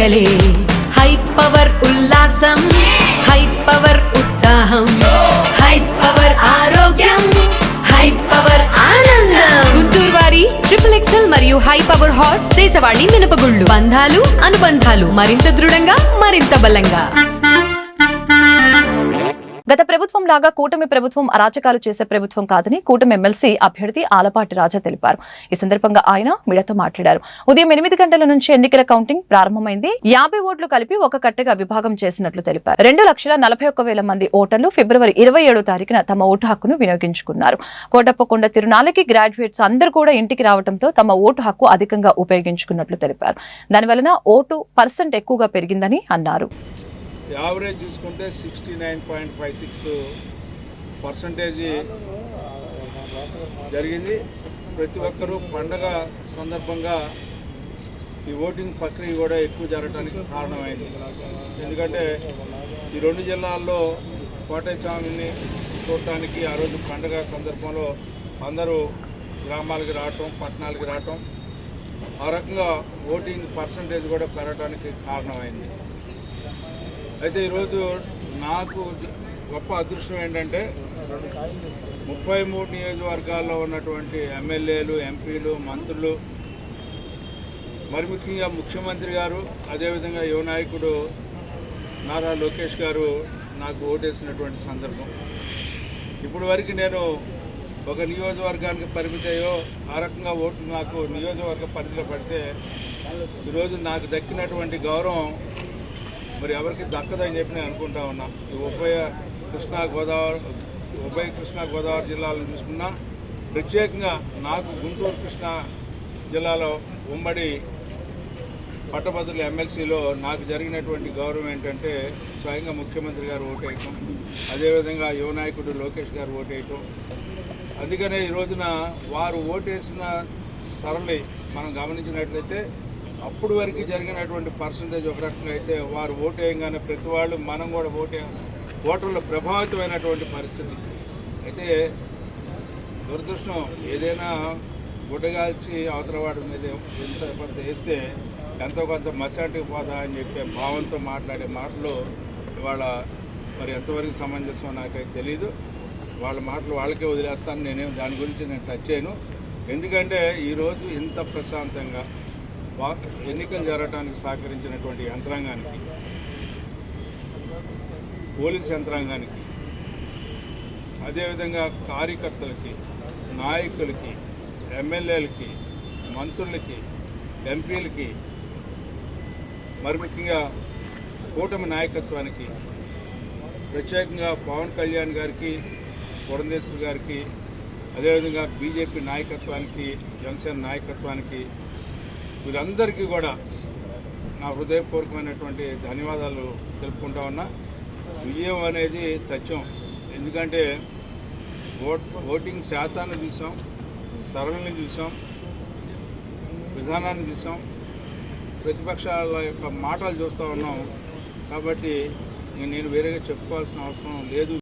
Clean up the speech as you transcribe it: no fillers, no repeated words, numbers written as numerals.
పండగలే high power ఉల్లాసం high power ఉత్సాహం high power ఆరోగ్యం హై పవర్ ఆనందం గుంటూరు వారి XXL మరియు హై పవర్ హార్స్ దేశవాళీ మినపగుళ్ళు బంధాలు అనుబంధాలు మరింత దృఢంగా మరింత బలంగా. గత ప్రభుత్వం లాగా కూటమి ప్రభుత్వం అరాచకాలు చేసే ప్రభుత్వం కాదని కూటమి ఎమ్మెల్సీ అభ్యర్థి ఆలపాటి రాజా తెలిపారు. ఈ సందర్భంగా ఆయన మీడియాతో మాట్లాడారు. ఉదయం 8 గంటల నుంచి ఎన్నికల కౌంటింగ్ ప్రారంభమైంది. 50 ఓట్లు కలిపి ఒక కట్టగా విభాగం చేసినట్లు తెలిపారు. 2,41,000 మంది ఓటర్లు ఫిబ్రవరి 27వ తారీఖున తమ ఓటు హక్కును వినియోగించుకున్నారు. కోటప్పకొండ తిరునాళ్ళకి గ్రాడ్యుయేట్స్ అందరూ కూడా ఇంటికి రావడంతో తమ ఓటు హక్కు అధికంగా ఉపయోగించుకున్నట్లు తెలిపారు. దానివలన ఓటు % ఎక్కువగా పెరిగిందని అన్నారు. యావరేజ్ చూసుకుంటే 69.56% జరిగింది. ప్రతి ఒక్కరూ పండగ సందర్భంగా ఈ ఓటింగ్ ప్రక్రియ కూడా ఎక్కువ జరగడానికి కారణమైంది. ఎందుకంటే ఈ 2 జిల్లాల్లో కోటయ్య స్వామిని చూడటానికి ఆ రోజు పండగ సందర్భంలో అందరూ గ్రామాలకి రావటం, పట్టణాలకి రావటం, ఆ రకంగా ఓటింగ్ % కూడా పెరగడానికి కారణమైంది. అయితే ఈరోజు నాకు గొప్ప అదృష్టం ఏంటంటే 33 నియోజకవర్గాల్లో ఉన్నటువంటి ఎమ్మెల్యేలు, ఎంపీలు, మంత్రులు, మరి ముఖ్యంగా ముఖ్యమంత్రి గారు, అదేవిధంగా యువ నాయకుడు నారా లోకేష్ గారు నాకు ఓటేసినటువంటి సందర్భం. ఇప్పుడు వరకు నేను ఒక నియోజకవర్గానికి పరిమితయ్యో ఆ రకంగా ఓట్లు నాకు నియోజకవర్గ పరిధిలో పడితే ఈరోజు నాకు దక్కినటువంటి గౌరవం మరి ఎవరికి దక్కదని చెప్పి నేను అనుకుంటా ఉన్నా. ఈ ఉభయ కృష్ణా గోదావరి జిల్లాలను చూసుకున్నా, ప్రత్యేకంగా నాకు గుంటూరు కృష్ణా జిల్లాలో ఉమ్మడి పట్టభద్రుల ఎమ్మెల్సీలో నాకు జరిగినటువంటి గౌరవం ఏంటంటే స్వయంగా ముఖ్యమంత్రి గారు ఓటేయటం, అదేవిధంగా యువ నాయకుడు లోకేష్ గారు ఓటేయటం. అందుకనే ఈ రోజున వారు ఓటేసిన సరళి మనం గమనించినట్లయితే అప్పుడు వరకు జరిగినటువంటి % ఒక రకంగా అయితే వారు ఓటేయంగానే ప్రతి వాళ్ళు మనం కూడా ఓటర్లు ప్రభావితమైనటువంటి పరిస్థితి. అయితే దురదృష్టం, ఏదైనా గుడ్డగాల్చి అవతల వాడి మీద ఎంత కొంత వేస్తే ఎంతో కొంత మసాటికి పోదా అని చెప్పే భావంతో మాట్లాడే మాటలు ఇవాళ మరి ఎంతవరకు సమంజసం నాకైతే తెలీదు. వాళ్ళ మాటలు వాళ్ళకే వదిలేస్తాను. నేనేం దాని గురించి నేను టచ్ చేయను. ఎందుకంటే ఈరోజు ఇంత ప్రశాంతంగా ఎన్నికలు జరగడానికి సహకరించినటువంటి యంత్రాంగానికి, పోలీస్ యంత్రాంగానికి, అదేవిధంగా కార్యకర్తలకి, నాయకులకి, ఎమ్మెల్యేలకి, మంత్రులకి, ఎంపీలకి, మరి ముఖ్యంగా కూటమి నాయకత్వానికి, ప్రత్యేకంగా పవన్ కళ్యాణ్ గారికి, పురంధేశ్వరి గారికి, అదేవిధంగా బీజేపీ నాయకత్వానికి, జనసేన నాయకత్వానికి, వీరందరికీ కూడా నా హృదయపూర్వకమైనటువంటి ధన్యవాదాలు తెలుపుకుంటా ఉన్నా. విజయం అనేది సత్యం. ఎందుకంటే ఓటింగ్ శాతాన్ని చూసాం, సరళిని చూసాం, విధానాన్ని చూసాం, ప్రతిపక్షాల యొక్క మాటలు చూస్తూ ఉన్నాం. కాబట్టి నేను వేరేగా చెప్పుకోవాల్సిన అవసరం లేదు.